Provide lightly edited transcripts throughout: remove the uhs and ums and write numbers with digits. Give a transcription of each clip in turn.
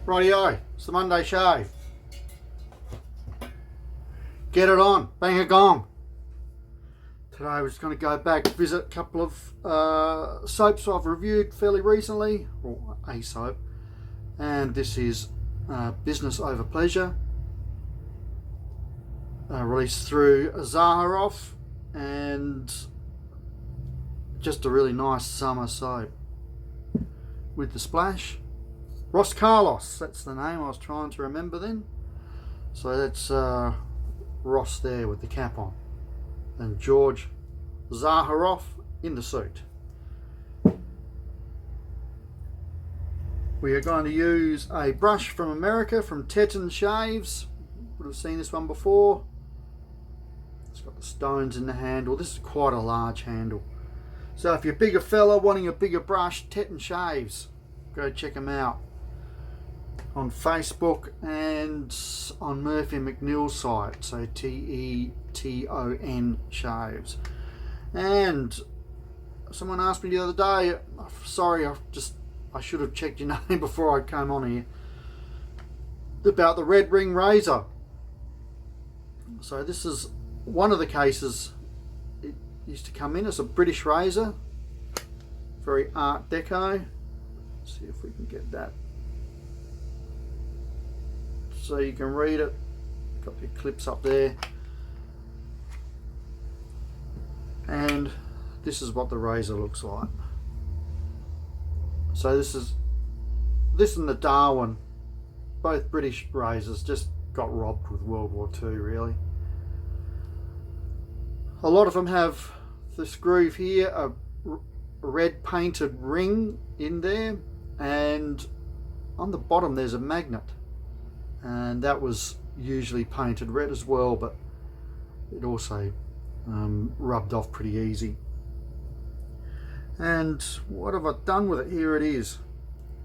Rightio, it's the Monday shave. Get it on, bang a gong. Today we're just going to go back, visit a couple of soaps I've reviewed fairly recently, or a soap, and this is Business Over Pleasure, released through Zaharoff, and just a really nice summer soap with the splash. Ross Carlos, that's the name I was trying to remember then. So that's Ross there with the cap on, and George Zaharoff in the suit. We are going to use a brush from America, from Teton Shaves. Would have seen this one before. It's got the stones in the handle. This is quite a large handle. So if you're a bigger fella wanting a bigger brush, Teton Shaves, go check them out on Facebook and on Murphy McNeil's site, so Teton Shaves. And someone asked me the other day, sorry, I should have checked your name before I came on here, about the red ring razor. So this is one of the cases. It used to come in as a British razor, very Art Deco. Let's see if we can get that so you can read it. Got the clips up there, and this is what the razor looks like. So this and the Darwin, both British razors, just got robbed with World War II really. A lot of them have this groove here, a red painted ring in there, and on the bottom there's a magnet, and that was usually painted red as well, but it also rubbed off pretty easy. And what have I done with it? Here it is.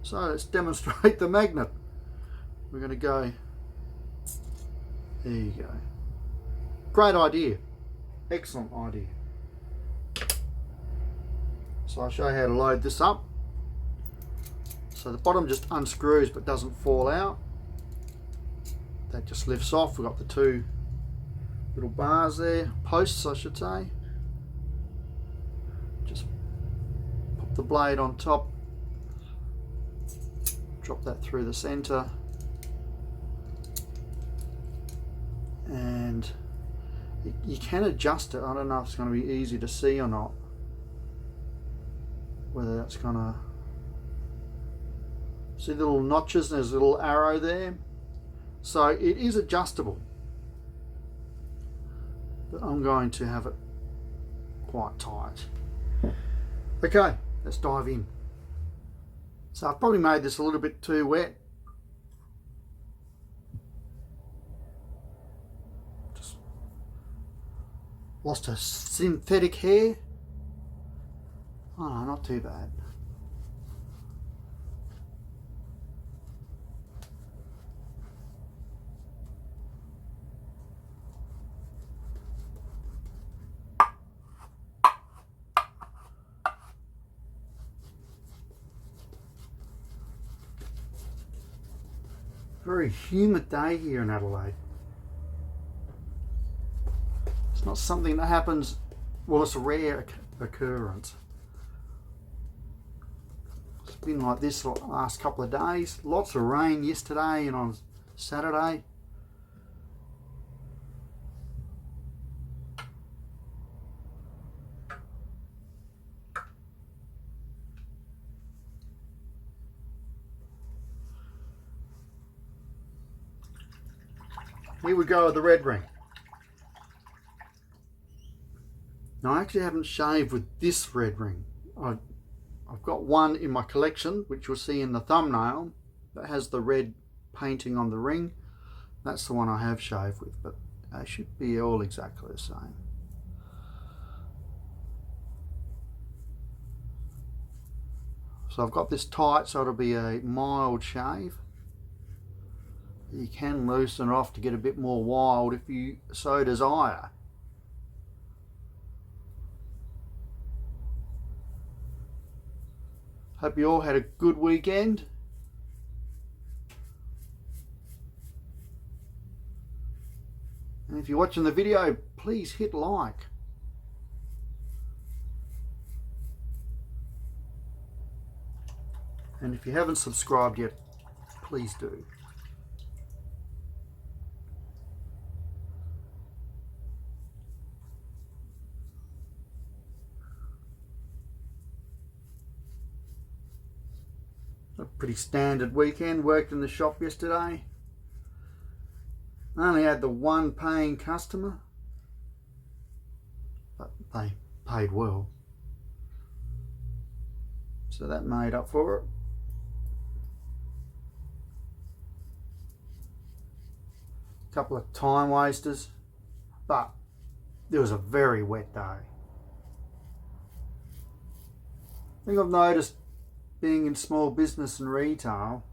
So let's demonstrate the magnet. We're going to go, there you go. Great idea, excellent idea. So I'll show you how to load this up. So the bottom just unscrews but doesn't fall out. That just lifts off. We've got the two little bars there, posts I should say. Just pop the blade on top, drop that through the center, and you can adjust it. I don't know if it's going to be easy to see or not, whether that's going to, see the little notches, there's a little arrow there. So it is adjustable, but I'm going to have it quite tight. Okay, let's dive in. So I've probably made this a little bit too wet. Just lost a synthetic hair. Oh no, not too bad. Very humid day here in Adelaide. It's not something that happens, well, it's a rare occurrence. It's been like this the last couple of days. Lots of rain yesterday and on Saturday. Here we go with the red ring. Now I actually haven't shaved with this red ring. I've got one in my collection, which you'll see in the thumbnail, that has the red painting on the ring. That's the one I have shaved with, but they should be all exactly the same. So I've got this tight, so it'll be a mild shave. You can loosen it off to get a bit more wild if you so desire. Hope you all had a good weekend. And if you're watching the video, please hit like. And if you haven't subscribed yet, please do. A pretty standard weekend. Worked in the shop yesterday. I only had the one paying customer, but they paid well, so that made up for it. A couple of time wasters, but it was a very wet day. I think I've noticed, being in small business and retail,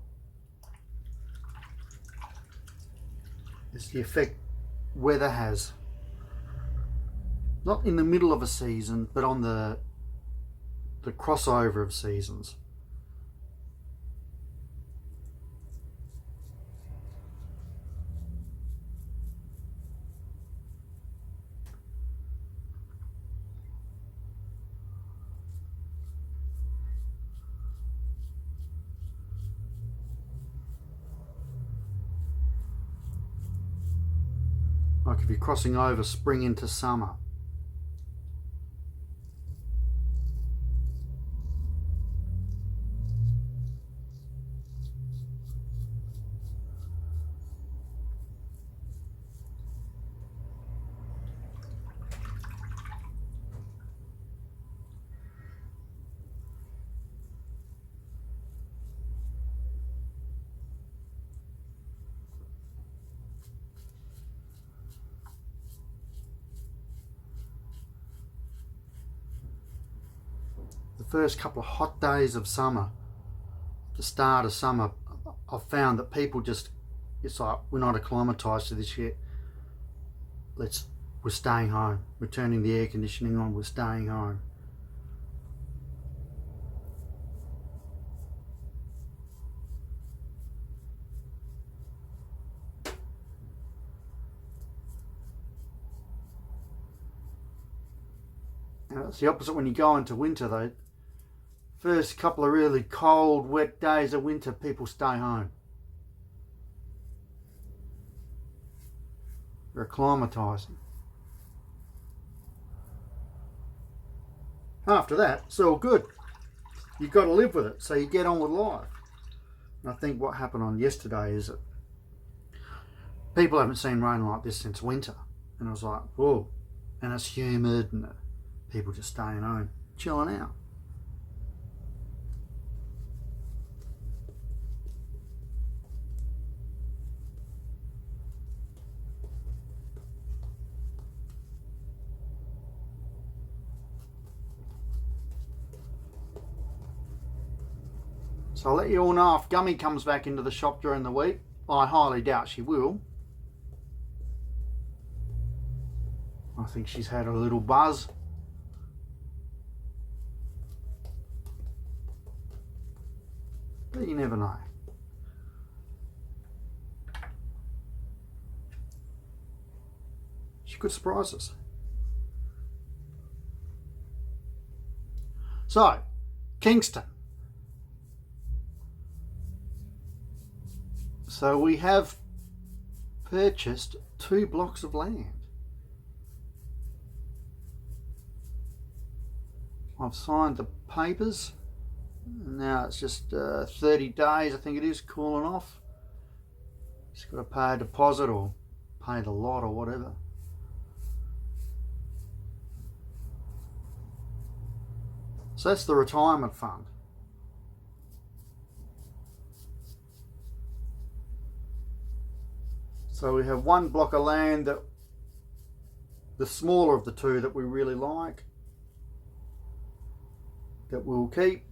is the effect weather has. Not in the middle of a season, but on the crossover of seasons. Like if you're crossing over spring into summer. The first couple of hot days of summer, the start of summer, I've found that people just, it's like, we're not acclimatised to this yet. We're staying home. We're turning the air conditioning on. We're staying home. And it's the opposite when you go into winter though. First couple of really cold, wet days of winter, people stay home. They're acclimatising. After that, it's all good. You've got to live with it, so you get on with life. And I think what happened on yesterday is that people haven't seen rain like this since winter. And I was like, whoa. And it's humid and people just staying home, chilling out. So I'll let you all know if Gummy comes back into the shop during the week. I highly doubt she will. I think she's had a little buzz. But you never know. She could surprise us. So, Kingston. So we have purchased 2 blocks of land. I've signed the papers. Now it's just 30 days, I think it is, cooling off. Just got to pay a deposit or pay the lot or whatever. So that's the retirement fund. So we have 1 block of land, that the smaller of the 2 that we really like, that we'll keep.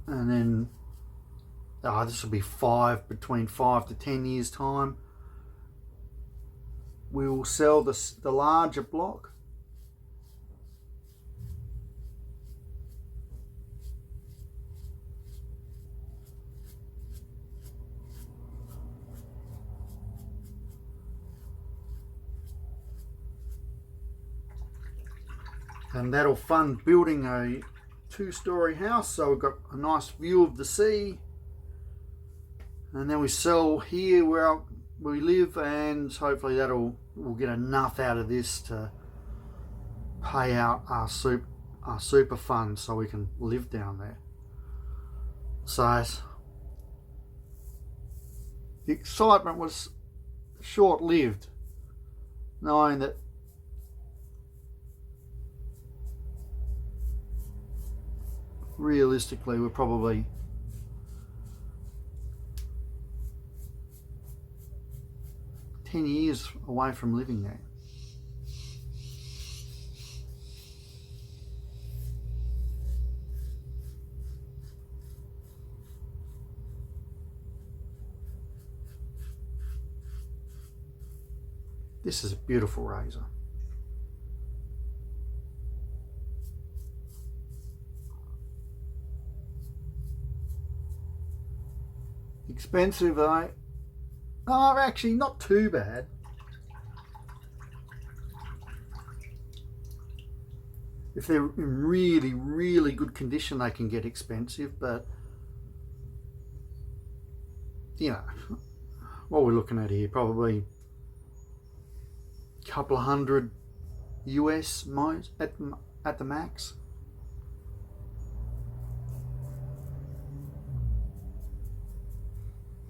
And then this will be between 5 to 10 years time. We will sell the larger block. And that'll fund building a 2-story house, so we've got a nice view of the sea. And then we sell here where we live, and hopefully we'll get enough out of this to pay out our super fund so we can live down there. So the excitement was short-lived, knowing that realistically we're probably years away from living there. This is a beautiful razor. Expensive though. Oh, actually not too bad. If they're in really, really good condition, they can get expensive, but you know, what we're looking at here, probably a couple of $100 US at the max.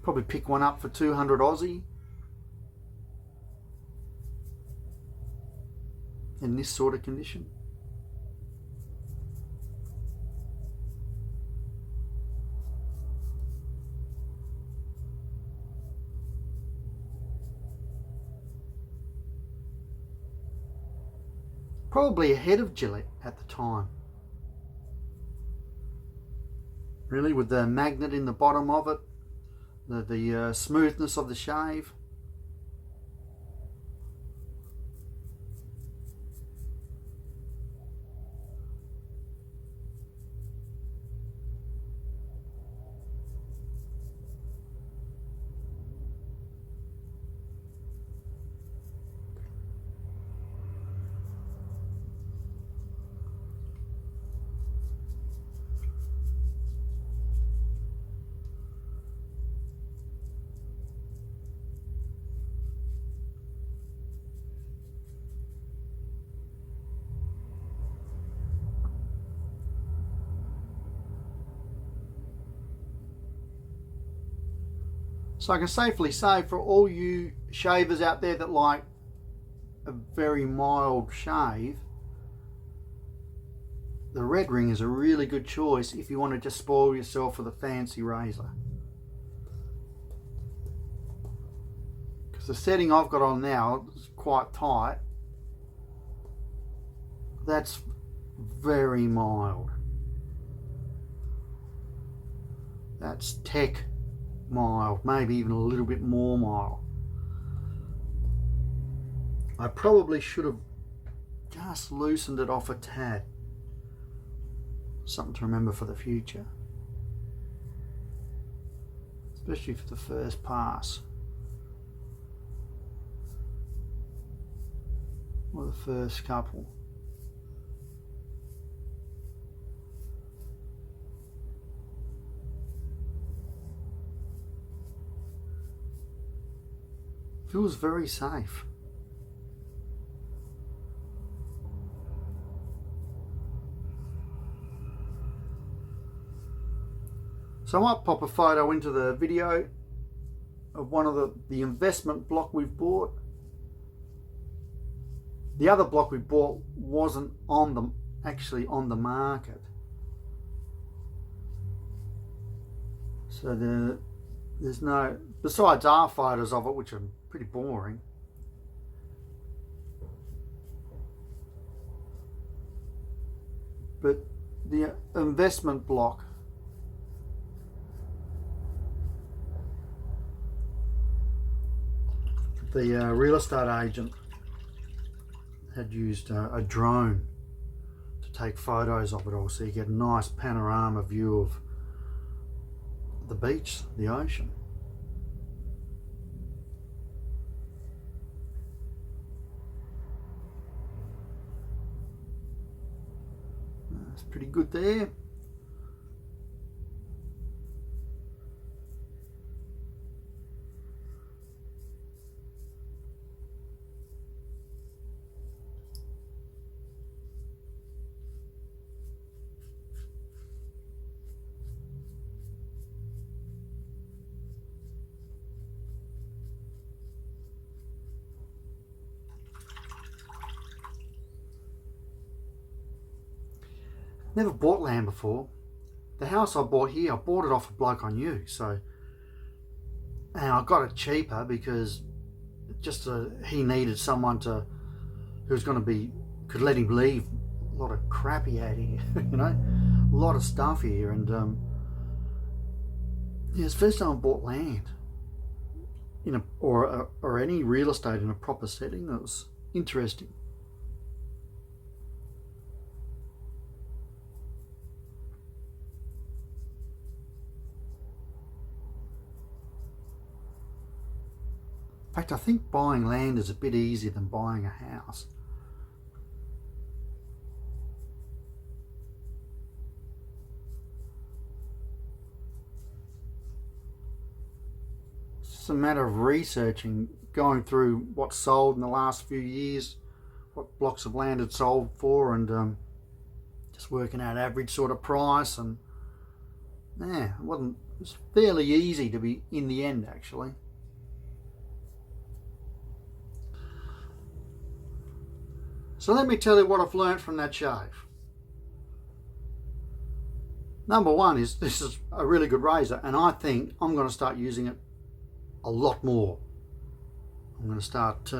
Probably pick one up for 200 Aussie in this sort of condition. Probably ahead of Gillette at the time. Really, with the magnet in the bottom of it, the smoothness of the shave. So I can safely say, for all you shavers out there that like a very mild shave, the red ring is a really good choice if you want to just spoil yourself with a fancy razor. Because the setting I've got on now is quite tight. That's very mild. That's tech mild, maybe even a little bit more mild. I probably should have just loosened it off a tad. Something to remember for the future, especially for the first pass or the first couple. Feels very safe. So I might pop a photo into the video of one of the investment block we've bought. The other block we bought wasn't actually on the market. So there's no, besides our photos of it, which are pretty boring. But the investment block, the real estate agent had used a drone to take photos of it all, so you get a nice panorama view of the beach, the ocean. That's pretty good there. Never bought land before. The house I bought here, I bought it off a bloke I knew. So, and I got it cheaper because he needed someone who's going to be, could let him leave a lot of crap he had here, you know, a lot of stuff here. And yeah, it's the first time I bought land or any real estate in a proper setting. That was interesting. In fact, I think buying land is a bit easier than buying a house. It's just a matter of researching, going through what's sold in the last few years, what blocks of land had sold for, and just working out average sort of price. And yeah, it was fairly easy to be in the end, actually. So let me tell you what I've learnt from that shave. Number one is this is a really good razor, and I think I'm going to start using it a lot more. I'm going to start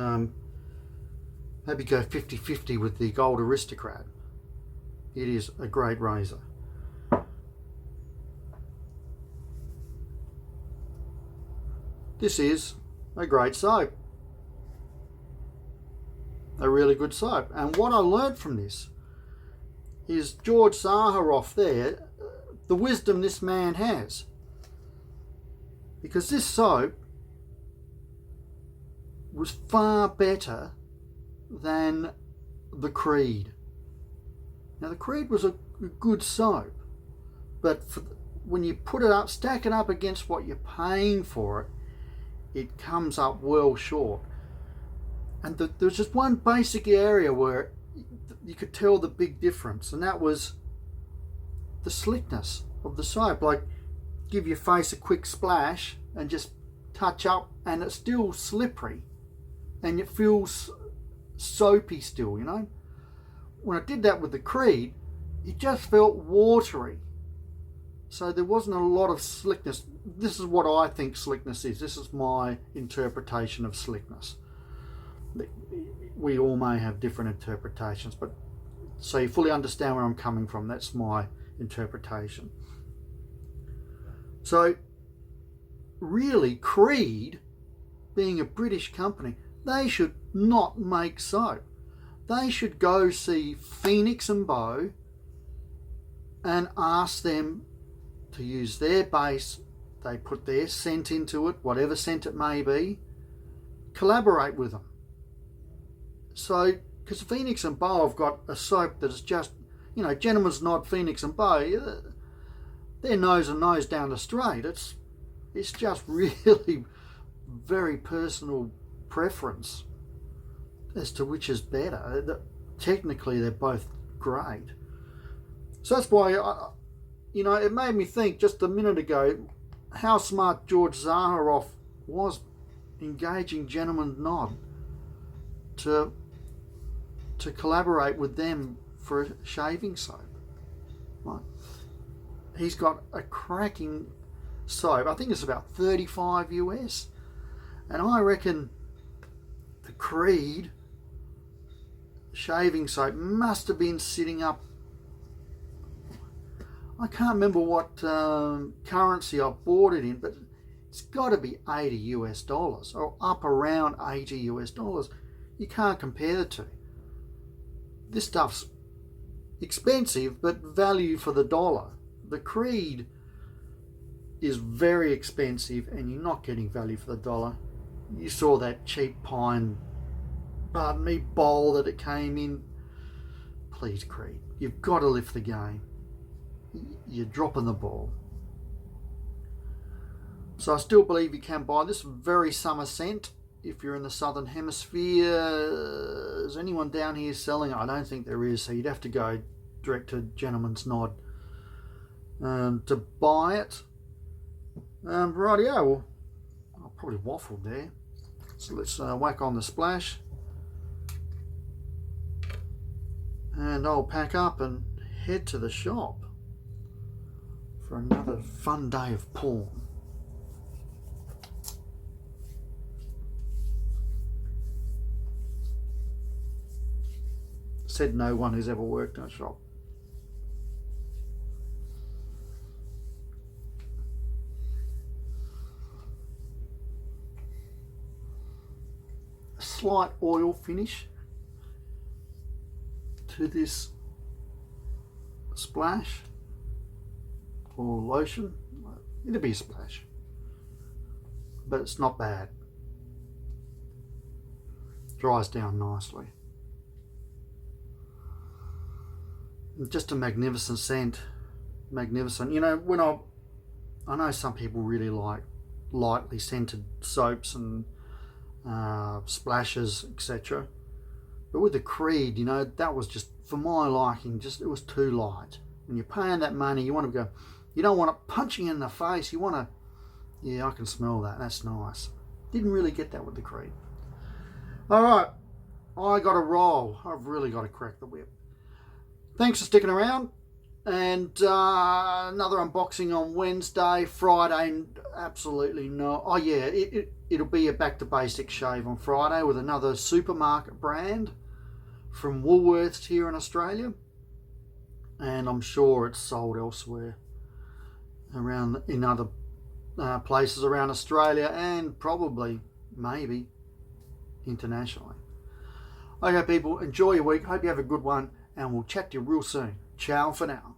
maybe go 50-50 with the Gold Aristocrat. It is a great razor. This is a great soap. A really good soap. And what I learned from this is George Zaharoff there, the wisdom this man has. Because this soap was far better than the Creed. Now the Creed was a good soap, but when you put it up, stack it up against what you're paying for it, it comes up well short. And there's just one basic area where you could tell the big difference, and that was the slickness of the soap. Like, give your face a quick splash and just touch up, and it's still slippery, and it feels soapy still, you know. When I did that with the Creed, it just felt watery. So there wasn't a lot of slickness. This is what I think slickness is. This is my interpretation of slickness. We all may have different interpretations, but so you fully understand where I'm coming from. That's my interpretation. So really, Creed, being a British company, they should not make soap. They should go see Phoenix and Bow and ask them to use their base. They put their scent into it, whatever scent it may be. Collaborate with them. So, because Phoenix and Bow have got a soap that is just, you know, gentleman's nod, Phoenix and Bow, their nose and nose down the straight. It's just really very personal preference as to which is better. Technically, they're both great. So that's why, you know, it made me think just a minute ago how smart George Zaharoff was engaging Gentleman Nod to collaborate with them for a shaving soap. Right? He's got a cracking soap. I think it's about 35 US. And I reckon the Creed shaving soap must have been sitting up, I can't remember what currency I bought it in, but it's got to be 80 US dollars or up around 80 US dollars. You can't compare the two. This stuff's expensive, but value for the dollar. The Creed is very expensive, and you're not getting value for the dollar. You saw that cheap pine, pardon me, bowl that it came in. Please, Creed, you've got to lift the game. You're dropping the ball. So I still believe you can buy this very summer scent if you're in the southern hemisphere. Is anyone down here selling it? I don't think there is, so you'd have to go direct to Gentleman's Nod to buy it. Rightio, well, I probably waffled there. So let's whack on the splash. And I'll pack up and head to the shop for another fun day of porn. Said no one who's ever worked in a shop. A slight oil finish to this splash or lotion. It'll be a splash, but it's not bad. Dries down nicely. Just a magnificent scent. Magnificent. You know, when I know some people really like lightly scented soaps and splashes, etc. But with the Creed, you know, that was just, for my liking, just, it was too light. When you're paying that money, you want to go, you don't want it punching in the face. You want to, yeah, I can smell that. That's nice. Didn't really get that with the Creed. All right, I got to roll. I've really got to crack the whip. Thanks for sticking around. And another unboxing on Wednesday. Friday, absolutely no. Oh yeah, it'll be a back to basics shave on Friday with another supermarket brand from Woolworths here in Australia, and I'm sure it's sold elsewhere around in other places around Australia and probably maybe internationally. Okay people, enjoy your week, hope you have a good one, and we'll chat to you real soon. Ciao for now.